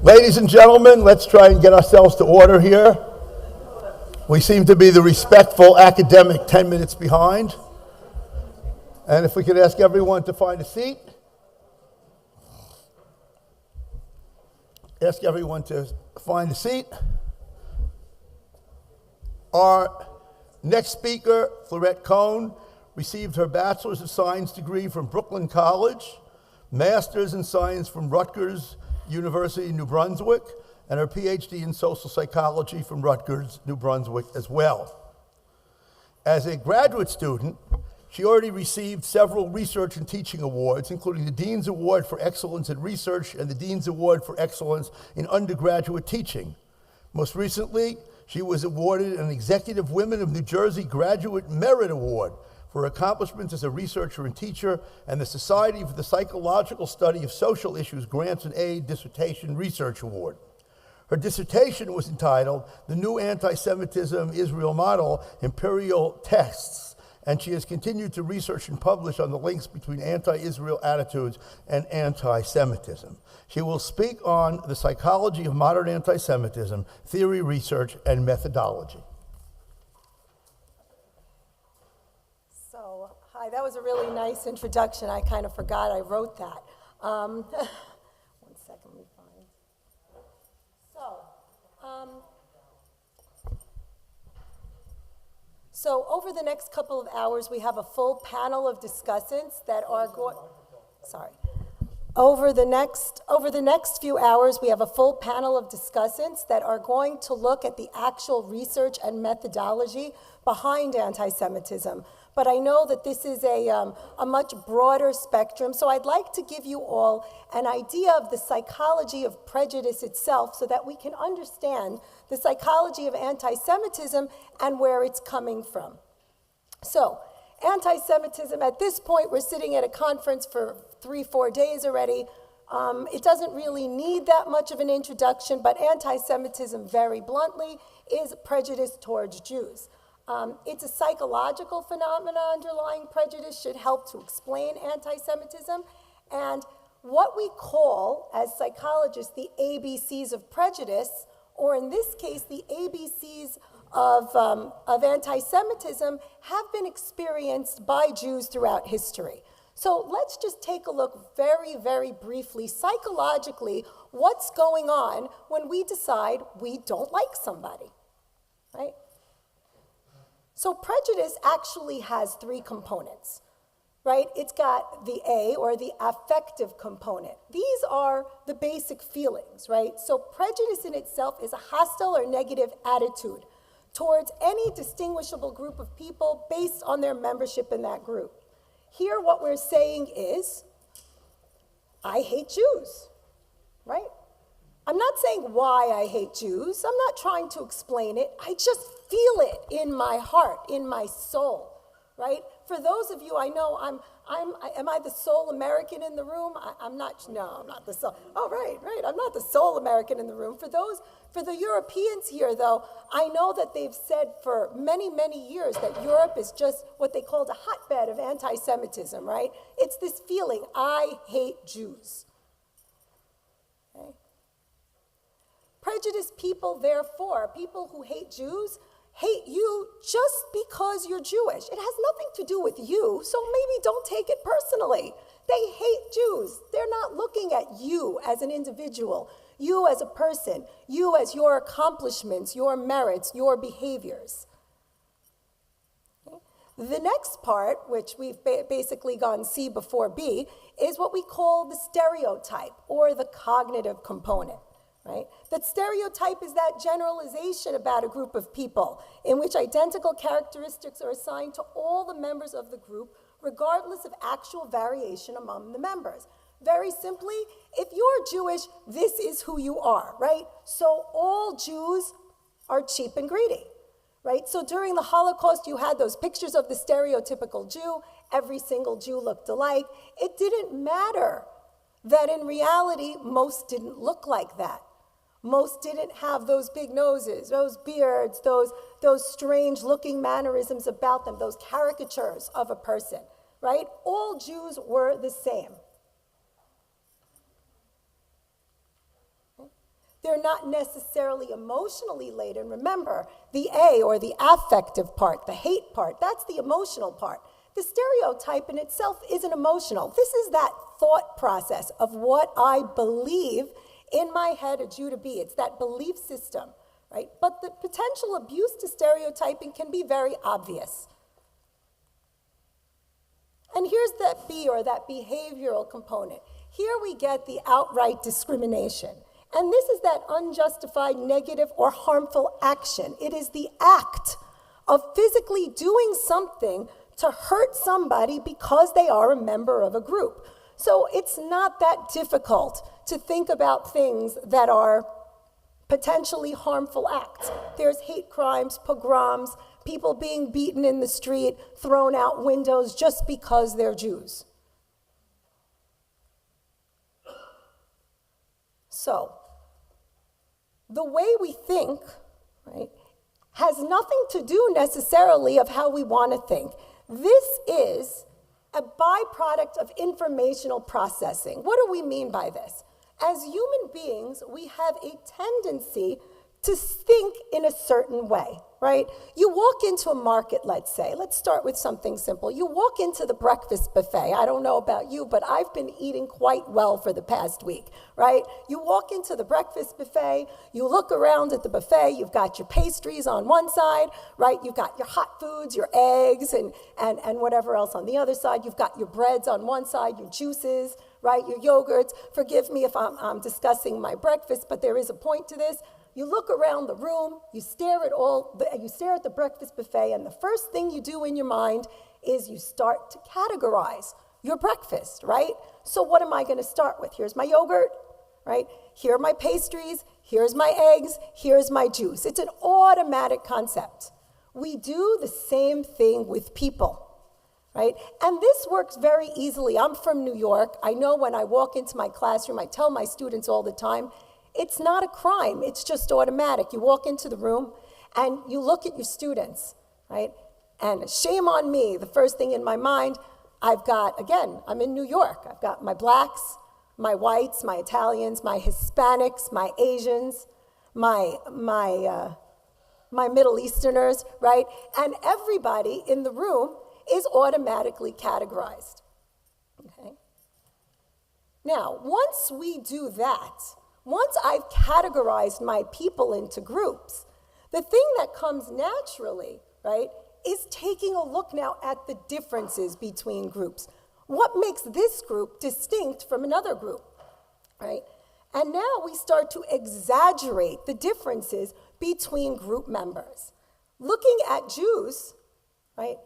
Ladies and gentlemen, let's try and get ourselves to order here. We seem to be the respectful academic 10 minutes behind. And if we could ask everyone to find a seat. Ask everyone to find a seat. Our next speaker, Florette Cohen, received her Bachelor's of Science degree from Brooklyn College, Master's in Science from Rutgers University, New Brunswick, and her PhD in Social Psychology from Rutgers, New Brunswick as well. As a graduate student, she already received several research and teaching awards, including the Dean's Award for Excellence in Research and the Dean's Award for Excellence in Undergraduate Teaching. Most recently, she was awarded an Executive Women of New Jersey Graduate Merit Award for accomplishments as a researcher and teacher, and the Society for the Psychological Study of Social Issues Grants and Aid Dissertation Research Award. Her dissertation was entitled, "The New Anti-Semitism Israel Model, Imperial Texts," and she has continued to research and publish on the links between anti-Israel attitudes and anti-Semitism. She will speak on the psychology of modern anti-Semitism, theory, research, and methodology. Hi, that was a really nice introduction. I kind of forgot I wrote that. One second, let me find. So over the next couple of hours, we have a full panel of discussants that are going. Sorry. Over the next few hours, we have a full panel of discussants that are going to look at the actual research and methodology behind anti-Semitism. But I know that this is a much broader spectrum, so I'd like to give you all an idea of the psychology of prejudice itself so that we can understand the psychology of anti-Semitism and where it's coming from. So, anti-Semitism, at this point, we're sitting at a conference for 3-4 days already. It doesn't really need that much of an introduction, but anti-Semitism, very bluntly, is prejudice towards Jews. It's a psychological phenomenon underlying prejudice, should help to explain anti-Semitism. And what we call, as psychologists, the ABCs of prejudice, or in this case, the ABCs of anti-Semitism, have been experienced by Jews throughout history. So let's just take a look very, very briefly, psychologically, what's going on when we decide we don't like somebody, right? So prejudice actually has 3 components, right? It's got the A, or the affective component. These are the basic feelings, right? So prejudice in itself is a hostile or negative attitude towards any distinguishable group of people based on their membership in that group. Here, what we're saying is, I hate Jews, right? I'm not saying why I hate Jews. I'm not trying to explain it. I just feel it in my heart, in my soul, right? For those of you, I know am I the sole American in the room? I'm not the sole. Oh, right. I'm not the sole American in the room. For the Europeans here, though, I know that they've said for many, many years that Europe is just what they called a hotbed of anti-Semitism, right? It's this feeling, I hate Jews. Okay? Prejudiced people, therefore, people who hate Jews, hate you just because you're Jewish. It has nothing to do with you, so maybe don't take it personally. They hate Jews. They're not looking at you as an individual, you as a person, you as your accomplishments, your merits, your behaviors. Okay? The next part, which we've basically gone C before B, is what we call the stereotype, or the cognitive component. Right? That stereotype is that generalization about a group of people in which identical characteristics are assigned to all the members of the group, regardless of actual variation among the members. Very simply, if you're Jewish, this is who you are, right? So all Jews are cheap and greedy, right? So during the Holocaust, you had those pictures of the stereotypical Jew. Every single Jew looked alike. It didn't matter that in reality, most didn't look like that. Most didn't have those big noses, those beards, those strange-looking mannerisms about them, those caricatures of a person, right? All Jews were the same. They're not necessarily emotionally laden. Remember, the A, or the affective part, the hate part, that's the emotional part. The stereotype in itself isn't emotional. This is that thought process of what I believe in my head a Jew to be. It's that belief system, right? But the potential abuse to stereotyping can be very obvious. And here's that B, or that behavioral component. Here we get the outright discrimination. And this is that unjustified, negative, or harmful action. It is the act of physically doing something to hurt somebody because they are a member of a group. So it's not that difficult to think about things that are potentially harmful acts. There's hate crimes, pogroms, people being beaten in the street, thrown out windows just because they're Jews. So, the way we think, right, has nothing to do necessarily of how we want to think. This is a byproduct of informational processing. What do we mean by this? As human beings, we have a tendency to think in a certain way, right? You walk into a market, let's say. Let's start with something simple. You walk into the breakfast buffet. I don't know about you, but I've been eating quite well for the past week, right? You walk into the breakfast buffet. You look around at the buffet. You've got your pastries on one side, right? You've got your hot foods, your eggs, and whatever else on the other side. You've got your breads on one side, your juices, right? Your yogurts. Forgive me if I'm discussing my breakfast, but there is a point to this. You look around the room, you stare at the breakfast buffet, and the first thing you do in your mind is you start to categorize your breakfast, right? So what am I going to start with? Here's my yogurt, right? Here are my pastries, here's my eggs, here's my juice. It's an automatic concept. We do the same thing with people, right? And this works very easily. I'm from New York. I know when I walk into my classroom, I tell my students all the time, it's not a crime, it's just automatic. You walk into the room and you look at your students, right? And shame on me, the first thing in my mind, I've got, again, I'm in New York. I've got my blacks, my whites, my Italians, my Hispanics, my Asians, my Middle Easterners, right? And everybody in the room is automatically categorized, okay? Now, once we do that, once I've categorized my people into groups, the thing that comes naturally, right, is taking a look now at the differences between groups. What makes this group distinct from another group, right? And now we start to exaggerate the differences between group members. Looking at Jews, right,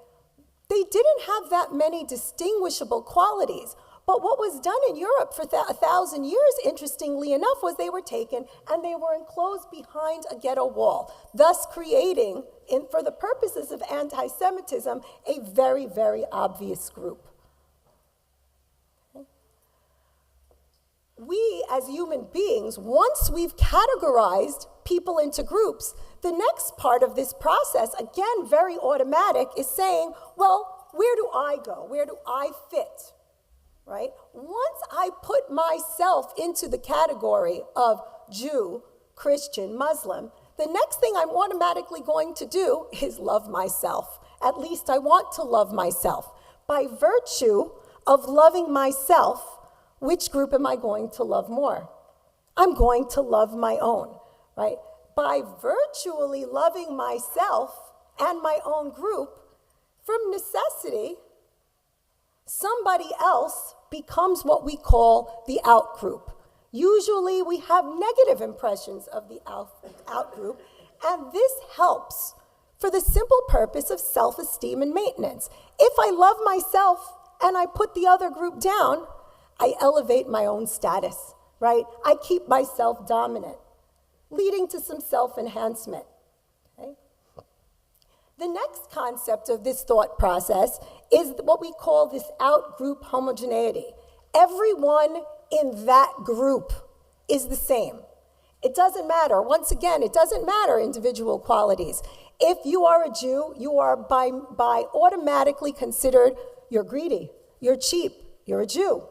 they didn't have that many distinguishable qualities. But what was done in Europe for 1,000 years, interestingly enough, was they were taken and they were enclosed behind a ghetto wall, thus creating, for the purposes of anti-Semitism, a very, very obvious group. Okay. We, as human beings, once we've categorized people into groups, the next part of this process, again, very automatic, is saying, well, where do I go? Where do I fit? Right? Once I put myself into the category of Jew, Christian, Muslim, the next thing I'm automatically going to do is love myself. At least I want to love myself. By virtue of loving myself, which group am I going to love more? I'm going to love my own, right? By virtually loving myself and my own group, from necessity, somebody else becomes what we call the outgroup. Usually we have negative impressions of the outgroup, and this helps for the simple purpose of self-esteem and maintenance. If I love myself and I put the other group down, I elevate my own status, right? I keep myself dominant, leading to some self-enhancement. Okay? The next concept of this thought process is what we call this outgroup homogeneity. Everyone in that group is the same. It doesn't matter. Once again, it doesn't matter individual qualities. If you are a Jew, you are by automatically considered, you're greedy, you're cheap, you're a Jew.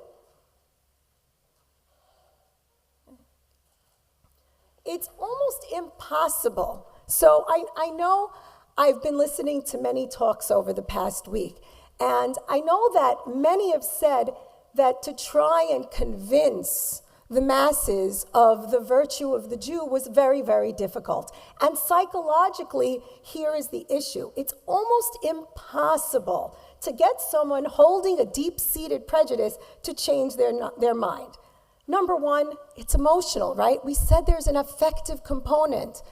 it's almost impossible. So I know I've been listening to many talks over the past week, and I know that many have said that to try and convince the masses of the virtue of the Jew was very, very difficult. And psychologically, here is the issue. It's almost impossible to get someone holding a deep-seated prejudice to change their mind. Number one, it's emotional, right? We said there's an affective component.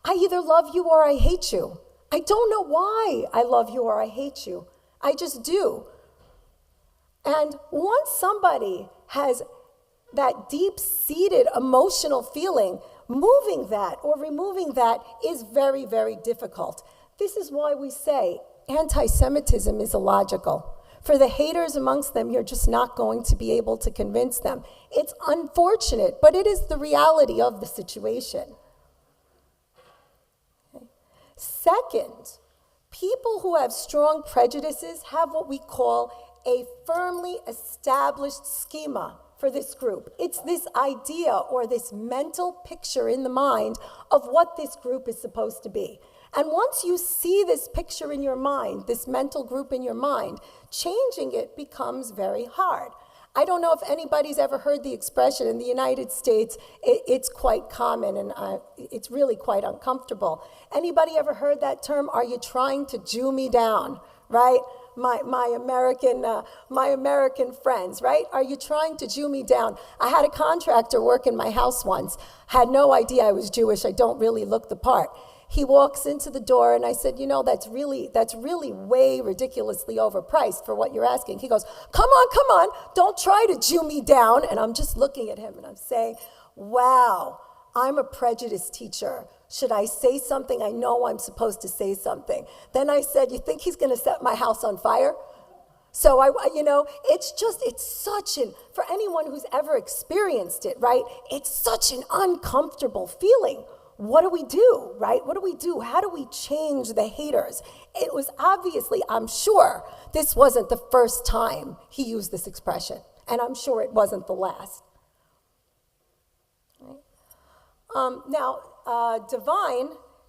I either love you or I hate you. I don't know why I love you or I hate you. I just do. And once somebody has that deep-seated emotional feeling, moving that or removing that is very, very difficult. This is why we say anti-Semitism is illogical. For the haters amongst them, you're just not going to be able to convince them. It's unfortunate, but it is the reality of the situation. Okay. Second, people who have strong prejudices have what we call a firmly established schema for this group. It's this idea or this mental picture in the mind of what this group is supposed to be. And once you see this picture in your mind, this mental group in your mind, changing it becomes very hard. I don't know if anybody's ever heard the expression. In the United States, it's quite common, and it's really quite uncomfortable. Anybody ever heard that term, "Are you trying to Jew me down?" Right? My American friends, right? "Are you trying to Jew me down?" I had a contractor work in my house once, had no idea I was Jewish. I don't really look the part. He walks into the door, and I said, that's really way ridiculously overpriced for what you're asking. He goes, come on, don't try to Jew me down. And I'm just looking at him, and I'm saying, wow, I'm a prejudice teacher. Should I say something? I know I'm supposed to say something. Then I said, you think he's going to set my house on fire? So, it's such for anyone who's ever experienced it, right? It's such an uncomfortable feeling. What do we do, right? What do we do? How do we change the haters? It was obviously, I'm sure, this wasn't the first time he used this expression, and I'm sure it wasn't the last. Right?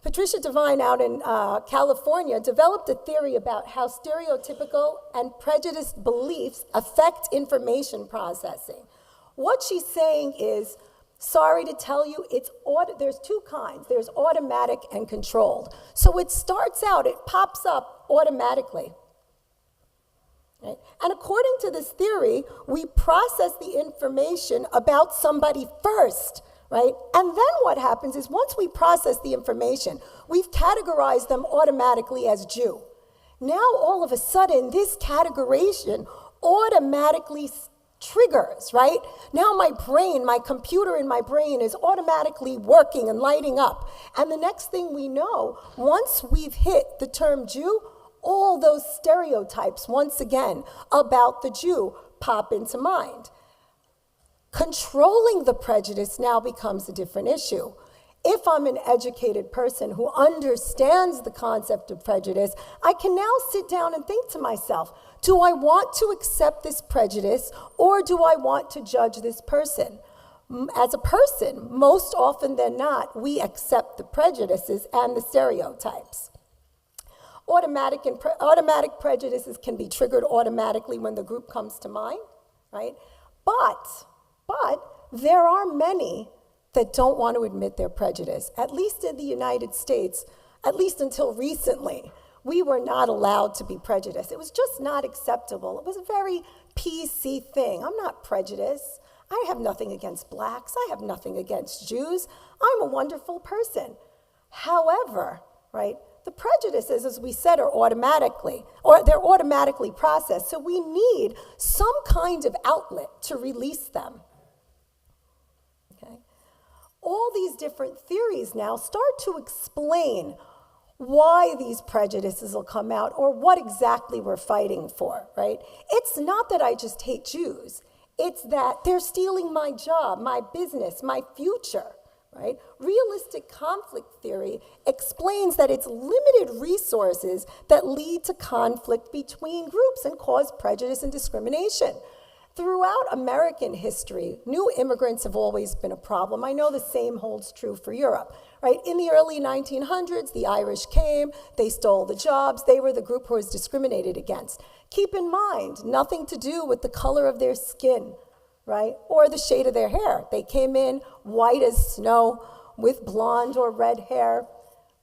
Patricia Devine out in California developed a theory about how stereotypical and prejudiced beliefs affect information processing. What she's saying is, sorry to tell you, there's two kinds. There's automatic and controlled. So it starts out, it pops up automatically. Right? And according to this theory, we process the information about somebody first, right? And then what happens is once we process the information, we've categorized them automatically as Jew. Now, all of a sudden, this categorization automatically triggers, right? Now my computer in my brain is automatically working and lighting up. And the next thing we know, once we've hit the term Jew, all those stereotypes, once again, about the Jew pop into mind. Controlling the prejudice now becomes a different issue. If I'm an educated person who understands the concept of prejudice, I can now sit down and think to myself, do I want to accept this prejudice or do I want to judge this person? As a person, most often than not, we accept the prejudices and the stereotypes. Automatic prejudices can be triggered automatically when the group comes to mind, right? But there are many that don't want to admit their prejudice. At least in the United States, at least until recently, we were not allowed to be prejudiced. It was just not acceptable. It was a very PC thing. I'm not prejudiced. I have nothing against blacks. I have nothing against Jews. I'm a wonderful person. However, right, the prejudices, as we said, are they're automatically processed. So we need some kind of outlet to release them. Okay? All these different theories now start to explain why these prejudices will come out or what exactly we're fighting for, right? It's not that I just hate Jews. It's that they're stealing my job, my business, my future, right? Realistic conflict theory explains that it's limited resources that lead to conflict between groups and cause prejudice and discrimination. Throughout American history, new immigrants have always been a problem. I know the same holds true for Europe, right? In the early 1900s, the Irish came, they stole the jobs, they were the group who was discriminated against. Keep in mind, nothing to do with the color of their skin, right? Or the shade of their hair. They came in white as snow with blonde or red hair,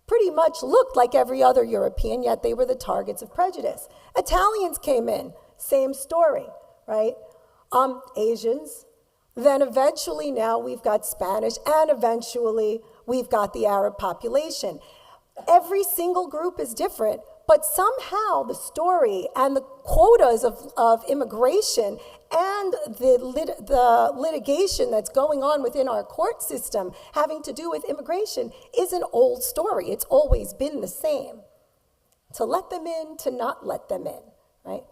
pretty much looked like every other European, yet they were the targets of prejudice. Italians came in, same story, right? Asians, then eventually now we've got Spanish, and eventually we've got the Arab population. Every single group is different, but somehow the story and the quotas of immigration and the litigation that's going on within our court system having to do with immigration is an old story. It's always been the same. To let them in, to not let them in, right?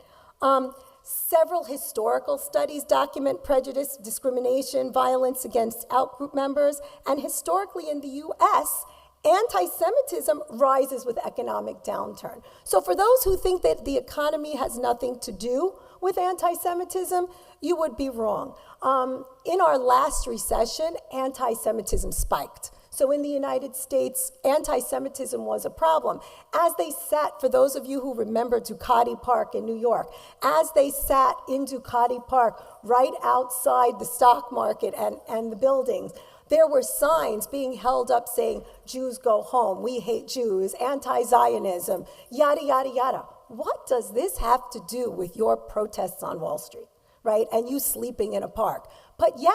Several historical studies document prejudice, discrimination, violence against outgroup members, and historically in the US, anti-Semitism rises with economic downturn. So for those who think that the economy has nothing to do with anti-Semitism, you would be wrong. In our last recession, anti-Semitism spiked. So in the United States, anti-Semitism was a problem. As they sat, for those of you who remember Ducati Park in New York, as they sat in Ducati Park right outside the stock market and the buildings, there were signs being held up saying, Jews go home, we hate Jews, anti-Zionism, yada, yada, yada. What does this have to do with your protests on Wall Street, right? And you sleeping in a park? But yet,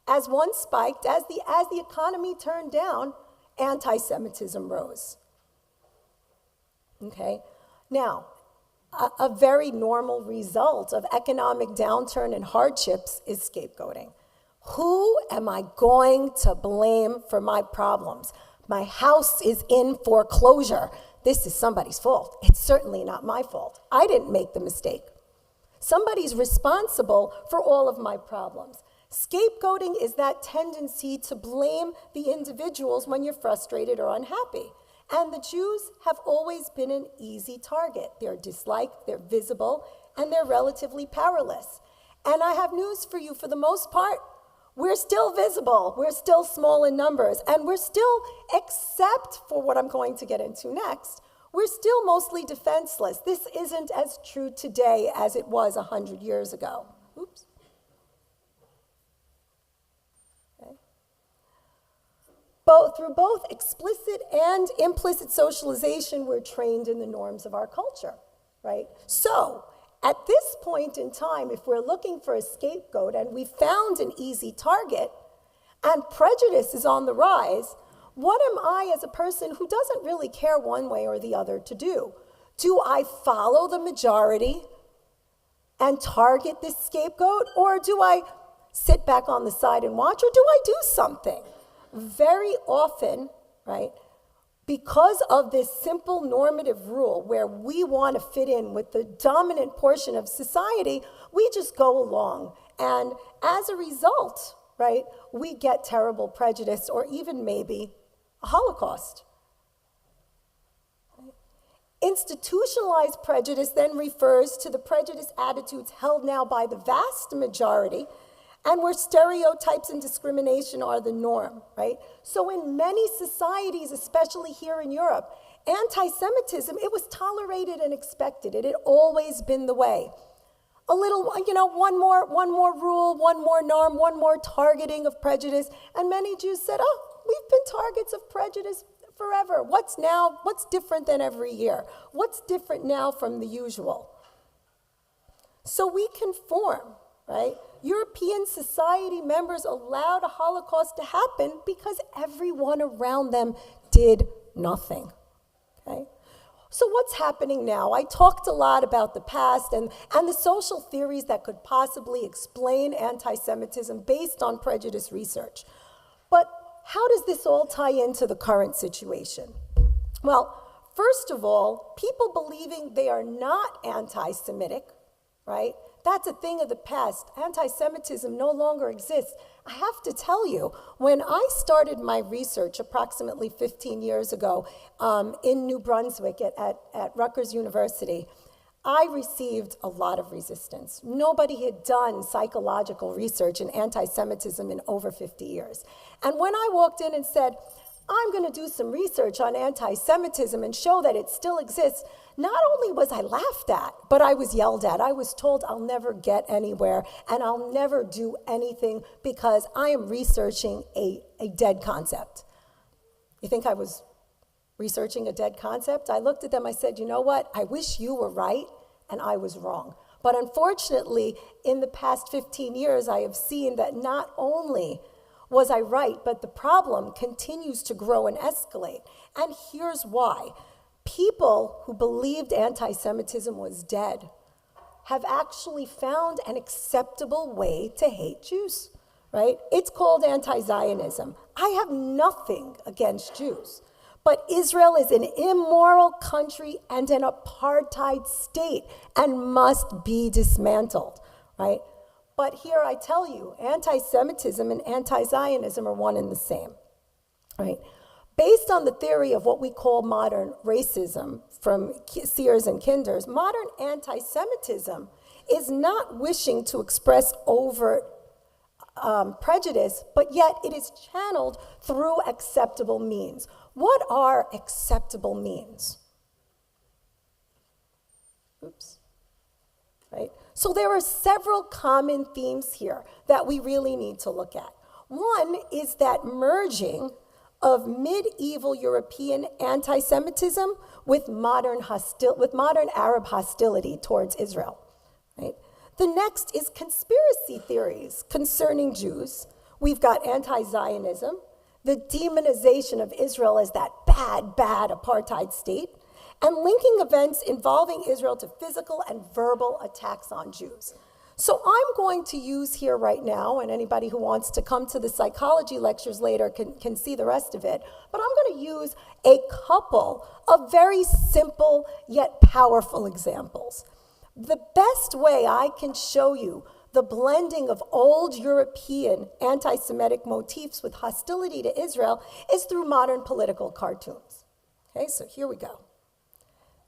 as one spiked, as the economy turned down, anti-Semitism rose. Okay? Now, a very normal result of economic downturn and hardships is scapegoating. Who am I going to blame for my problems? My house is in foreclosure. This is somebody's fault. It's certainly not my fault. I didn't make the mistake. Somebody's responsible for all of my problems. Scapegoating is that tendency to blame the individuals when you're frustrated or unhappy. And the Jews have always been an easy target. They're disliked, they're visible, and they're relatively powerless. And I have news for you, for the most part, we're still visible, we're still small in numbers, and we're still, except for what I'm going to get into next, we're still mostly defenseless. This isn't as true today as it was 100 years ago. Oops. Through both explicit and implicit socialization, we're trained in the norms of our culture, right? So, at this point in time, if we're looking for a scapegoat and we found an easy target, and prejudice is on the rise, what am I as a person who doesn't really care one way or the other to do? Do I follow the majority and target this scapegoat, or do I sit back on the side and watch, or do I do something? Very often, right, because of this simple normative rule where we want to fit in with the dominant portion of society, we just go along. And as a result, right, we get terrible prejudice or even maybe a Holocaust. Institutionalized prejudice then refers to the prejudice attitudes held now by the vast majority and where stereotypes and discrimination are the norm, right? So in many societies, especially here in Europe, anti-Semitism, it was tolerated and expected. It had always been the way. A little, one more rule, one more norm, one more targeting of prejudice, and many Jews said, oh, we've been targets of prejudice forever. What's different than every year? What's different now from the usual? So we conform, right? European society members allowed a Holocaust to happen because everyone around them did nothing, okay? So what's happening now? I talked a lot about the past and the social theories that could possibly explain anti-Semitism based on prejudice research. But how does this all tie into the current situation? Well, first of all, people believing they are not anti-Semitic, right? That's a thing of the past. Anti-Semitism no longer exists. I have to tell you, when I started my research approximately 15 years ago in New Brunswick at Rutgers University, I received a lot of resistance. Nobody had done psychological research in anti-Semitism in over 50 years. And when I walked in and said, I'm going to do some research on anti-Semitism and show that it still exists, not only was I laughed at, but I was yelled at. I was told I'll never get anywhere and I'll never do anything because I am researching a dead concept. You think I was researching a dead concept? I looked at them, I said, you know what? I wish you were right and I was wrong. But unfortunately, in the past 15 years, I have seen that not only was I right, but the problem continues to grow and escalate. And here's why. People who believed anti-Semitism was dead have actually found an acceptable way to hate Jews, right? It's called anti-Zionism. I have nothing against Jews. But Israel is an immoral country and an apartheid state and must be dismantled, right? But here I tell you, anti-Semitism and anti-Zionism are one and the same, right? Based on the theory of what we call modern racism from Sears and Kinders, modern anti-Semitism is not wishing to express overt prejudice, but yet it is channeled through acceptable means. What are acceptable means? Oops. Right? So there are several common themes here that we really need to look at. One is that merging of medieval European anti-Semitism with modern Arab hostility towards Israel. Right? The next is conspiracy theories concerning Jews. We've got anti-Zionism, the demonization of Israel as that bad apartheid state, and linking events involving Israel to physical and verbal attacks on Jews. So I'm going to use here right now, and anybody who wants to come to the psychology lectures later can see the rest of it, but I'm going to use a couple of very simple yet powerful examples. The best way I can show you the blending of old European anti-Semitic motifs with hostility to Israel is through modern political cartoons. Okay, so here we go.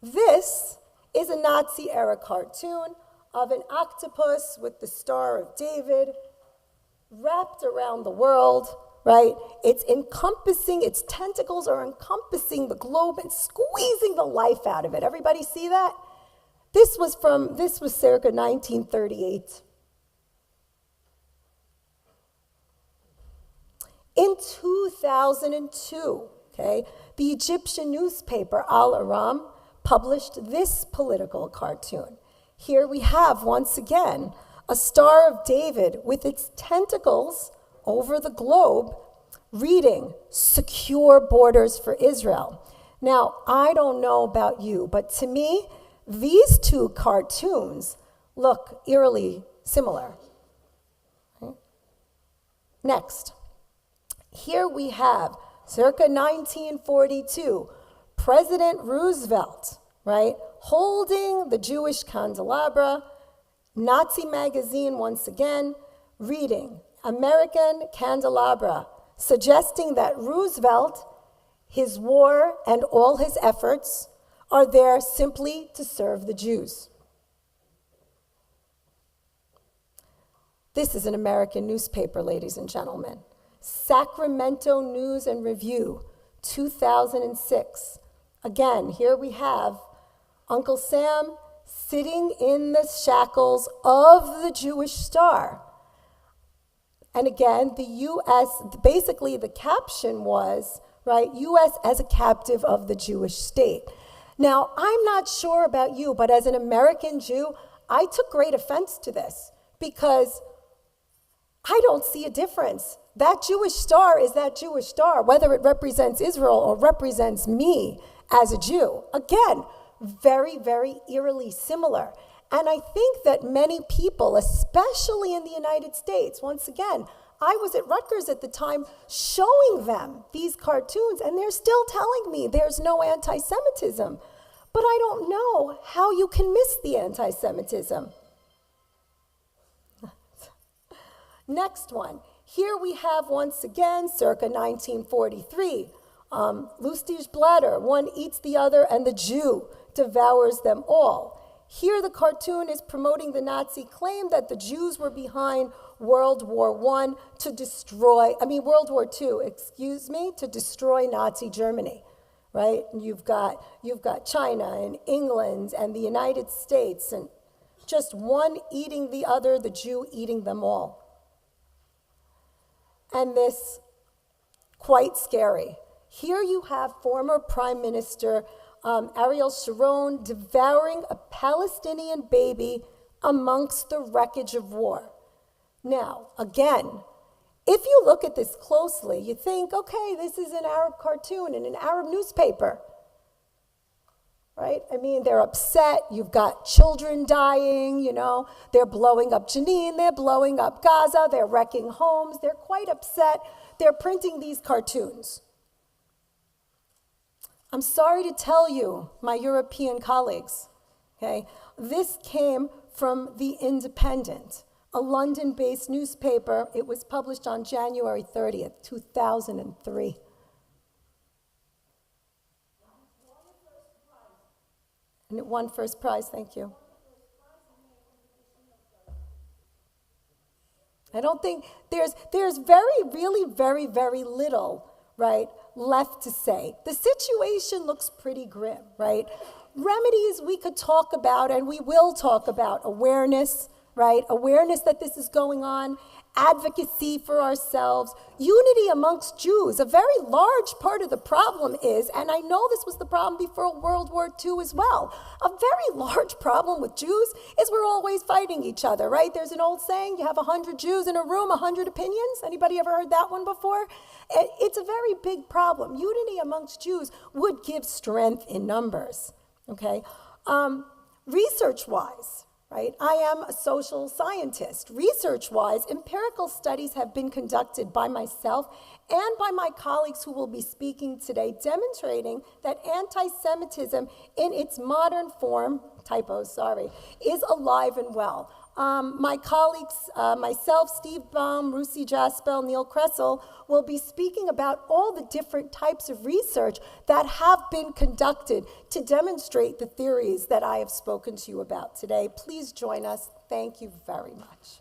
This is a Nazi-era cartoon of an octopus with the Star of David wrapped around the world, right? It's encompassing, its tentacles are encompassing the globe and squeezing the life out of it. Everybody see that? This was circa 1938. In 2002, okay, the Egyptian newspaper Al Aram published this political cartoon. Here we have, once again, a Star of David with its tentacles over the globe reading, "Secure borders for Israel." Now, I don't know about you, but to me, these two cartoons look eerily similar. Okay. Next, here we have, circa 1942, President Roosevelt, right, holding the Jewish candelabra, Nazi magazine once again, reading American Candelabra, suggesting that Roosevelt, his war, and all his efforts are there simply to serve the Jews. This is an American newspaper, ladies and gentlemen. Sacramento News and Review, 2006. Again, here we have Uncle Sam sitting in the shackles of the Jewish Star. And again, the U.S., basically the caption was, right, U.S. as a captive of the Jewish state. Now, I'm not sure about you, but as an American Jew, I took great offense to this because I don't see a difference. That Jewish star is that Jewish star, whether it represents Israel or represents me as a Jew. Again, very, very eerily similar. And I think that many people, especially in the United States, once again, I was at Rutgers at the time showing them these cartoons, and they're still telling me there's no anti-Semitism. But I don't know how you can miss the anti-Semitism. Next one. Here we have, once again, circa 1943, Lustig's bladder, one eats the other, and the Jew devours them all. Here the cartoon is promoting the Nazi claim that the Jews were behind World War II, to destroy Nazi Germany, right? And you've got China and England and the United States, and just one eating the other, the Jew eating them all. And this, quite scary. Here you have former Prime Minister Ariel Sharon devouring a Palestinian baby amongst the wreckage of war. Now, again, if you look at this closely, you think, okay, this is an Arab cartoon in an Arab newspaper, right? I mean, they're upset. You've got children dying, you know. They're blowing up Jenin. They're blowing up Gaza. They're wrecking homes. They're quite upset. They're printing these cartoons. I'm sorry to tell you, my European colleagues, okay, this came from The Independent, a London-based newspaper. It was published on January 30th, 2003. And it won first prize, thank you. I don't think there's very little, right, left to say. The situation looks pretty grim, right? Remedies we could talk about, and we will talk about: awareness, right? Awareness that this is going on, advocacy for ourselves, unity amongst Jews. A very large part of the problem is, and I know this was the problem before World War II as well, a very large problem with Jews is we're always fighting each other, right? There's an old saying, you have 100 Jews in a room, 100 opinions. Anybody ever heard that one before? It's a very big problem. Unity amongst Jews would give strength in numbers, okay? Research-wise, right? I am a social scientist. Research-wise, empirical studies have been conducted by myself and by my colleagues who will be speaking today, demonstrating that anti-Semitism in its modern form, is alive and well. My colleagues, myself, Steve Baum, Rusi Jaspel, Neil Kressel, will be speaking about all the different types of research that have been conducted to demonstrate the theories that I have spoken to you about today. Please join us. Thank you very much.